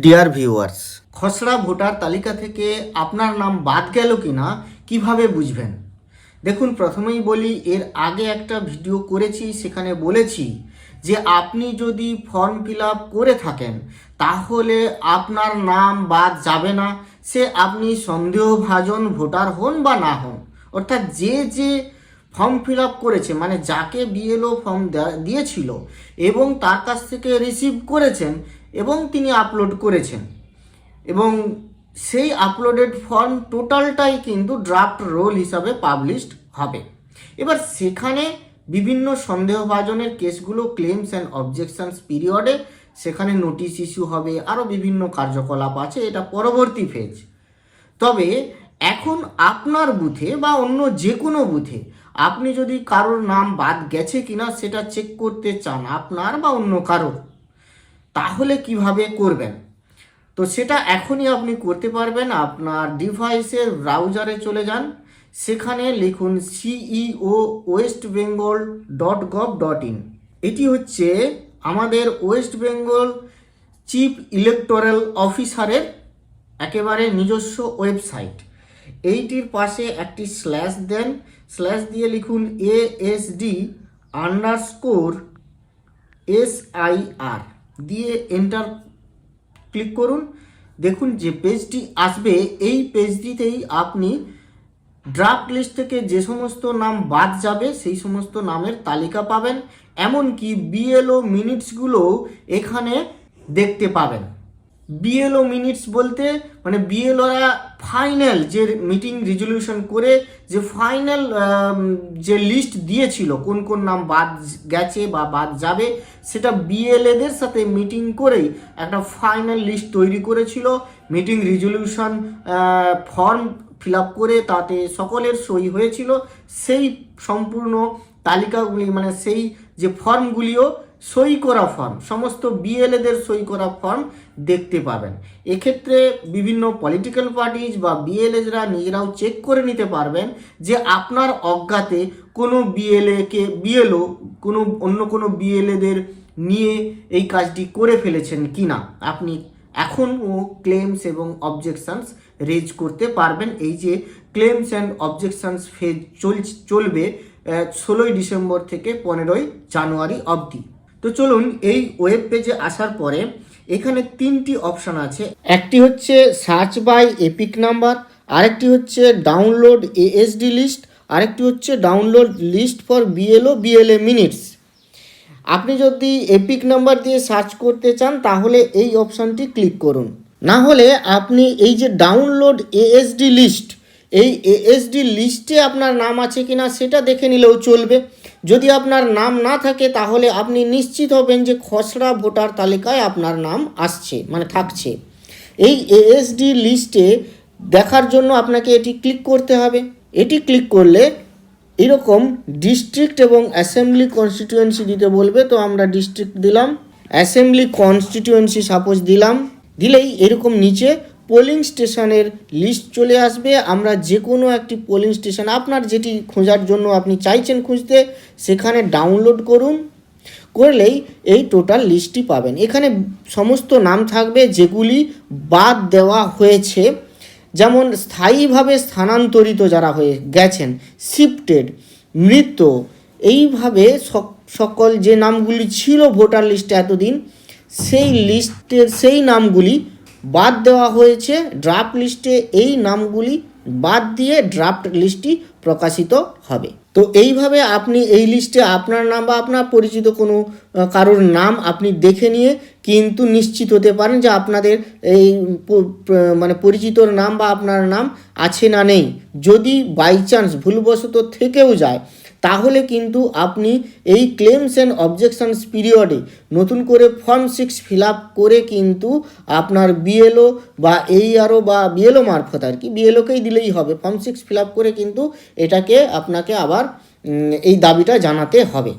Dear viewers, খসড়া voter তালিকা থেকে আপনার নাম বাদ গেল কিনা কিভাবে বুঝবেন? দেখুন, প্রথমেই বলি, এর আগে একটা ভিডিও করেছি, সেখানে বলেছি যে আপনি যদি ফর্ম ফিল আপ করে থাকেন তাহলে আপনার নাম বাদ যাবে না, সে আপনি সন্দেহভাজন ভোটার হন বা না হন। অর্থাৎ যে ফর্ম ফিল আপ করেছে, মানে যাকে বিএলও ফর্ম দিয়েছিল এবং তার কাছ থেকে রিসিভ করেছেন এবং তিনি আপলোড করেছেন, এবং সেই আপলোডেড ফর্ম টোটালটাই কিন্তু ড্রাফট রোল হিসাবে পাবলিশড হবে। এবার সেখানে বিভিন্ন সন্দেহভাজনের কেসগুলো ক্লেমস অ্যান্ড অবজেকশনস পিরিয়ডে সেখানে নোটিশ ইস্যু হবে, আরও বিভিন্ন কার্যকলাপ আছে, এটা পরবর্তী ফেজ। তবে এখন আপনার বুথে বা অন্য যে কোনো বুথে আপনি যদি কারোর নাম বাদ গেছে কিনা সেটা চেক করতে চান, আপনার বা অন্য কারোর, তাহলে কিভাবে করবেন? তো সেটা এখনই আপনি করতে পারবেন। আপনার ডিভাইসের ব্রাউজারে চলে যান, সেখানে লিখুন ceo.westbengal.gov.in। এটি হচ্ছে আমাদের ওয়েস্ট বেঙ্গল চিফ ইলেকটোরাল অফিসারের একেবারে নিজস্ব ওয়েবসাইট। এইটির পাশে একটি স্ল্যাশ দেন, স্ল্যাশ দিয়ে লিখুন ASD_SIR দিয়ে এন্টার ক্লিক করুন। দেখুন যে পেজটি আসবে, এই পেজটিতেই আপনি ড্রাফট লিস্ট থেকে যে সমস্ত নাম বাদ যাবে সেই সমস্ত নামের তালিকা পাবেন, এমনকি বিএলও মিনিটসগুলোও এখানে দেখতে পাবেন। বিএলও মিনিটস বলতে মানে বিএলওরা ফাইনাল যে মিটিং রেজলিউশন করে যে ফাইনাল যে লিস্ট দিয়েছিল কোন কোন নাম বাদ গেছে বা বাদ যাবে, সেটা বিএলএদের সাথে মিটিং করেই একটা ফাইনাল লিস্ট তৈরি করেছিল। Meeting resolution form fill up করে তাতে সকলের সই হয়েছিল। সেই সম্পূর্ণ তালিকাগুলি, মানে সেই যে ফর্মগুলিও সই করা ফর্ম, সমস্ত বিএলএদের সই করা ফর্ম দেখতে পাবেন। এক্ষেত্রে বিভিন্ন পলিটিক্যাল পার্টিজ বা বিএলএরা নিজেরাও চেক করে নিতে পারবেন যে আপনার অজ্ঞাতে কোনো বিএলও কোনো অন্য কোনো বিএলএদের নিয়ে এই কাজটি করে ফেলেছেন কিনা। আপনি এখনও ক্লেমস এবং অবজেকশনস রেজ করতে পারবেন। এই যে ক্লেমস অ্যান্ড অবজেকশনস ফেজ চলবে 16ই ডিসেম্বর থেকে 15ই জানুয়ারি অবধি। তো চলুন, এই ওয়েব পেজে আসার পরে এখানে তিনটি অপশান আছে। একটি হচ্ছে সার্চ বাই এপিক নাম্বার, আরেকটি হচ্ছে ডাউনলোড এএসডি লিস্ট, আরেকটি হচ্ছে download list for BLA minutes. আপনি যদি এপিক নাম্বার দিয়ে সার্চ করতে চান তাহলে এই অপশানটি ক্লিক করুন, না হলে আপনি এই যে ডাউনলোড এএসডি লিস্ট, এই এএসডি লিস্টে আপনার নাম আছে কিনা সেটা দেখে নিলেও চলবে। যদি আপনার নাম না থাকে তাহলে আপনি নিশ্চিত হবেন যে খসড়া ভোটার তালিকায় আপনার নাম আসছে, মানে থাকছে। এই এএসডি লিস্টে দেখার জন্য আপনাকে এটি ক্লিক করতে হবে। এটি ক্লিক করলে এরকম ডিস্ট্রিক্ট এবং অ্যাসেম্বলি কনস্টিটিউয়েন্সি দিতে বলবে, তো আমরা ডিস্ট্রিক্ট দিলাম, অ্যাসেম্বলি কনস্টিটিউয়েন্সি সাপোজ দিলাম। দিলেই এরকম নিচে পোলিং স্টেশনের লিস্ট চলে আসবে। আমরা যে কোনো একটি পোলিং স্টেশন আপনার যেটি খোঁজার জন্য আপনি চাইছেন খুঁজতে, সেখানে ডাউনলোড করুন। করলেই এই টোটাল লিস্টটি পাবেন। এখানে সমস্ত নাম থাকবে যেগুলি বাদ দেওয়া হয়েছে, যেমন স্থায়ীভাবে স্থানান্তরিত যারা হয়ে গেছেন, শিফটেড, মৃত, এইভাবে সকল যে নামগুলি ছিল ভোটার লিস্টে এতদিন, সেই লিস্টের সেই নামগুলি বাদ দেওয়া হয়েছে। ড্রাফট লিস্টে এই নামগুলি বাদ দিয়ে ড্রাফট লিস্টটি প্রকাশিত হবে। তো এইভাবে আপনি এই লিস্টে আপনার নাম বা আপনার পরিচিত কোনো কারোর নাম আপনি দেখে নিয়ে কিন্তু নিশ্চিত হতে পারেন যে আপনাদের এই মানে পরিচিতর নাম বা আপনার নাম আছে না নেই। যদি বাই চান্স ভুলবশত থেকেও যায় তাহলে কিন্তু আপনি এই ক্লেমস অ্যান্ড অবজেকশনস পিরিয়ডে নতুন করে ফর্ম 6 ফিল আপ করে কিন্তু আপনার বিএলও বা এইআরও বা বিএলও মারফত আর কি, বিএলওকেই দিলেই হবে, ফর্ম 6 ফিল আপ করে কিন্তু এটাকে আপনাকে আবার এই দাবিটা জানাতে হবে।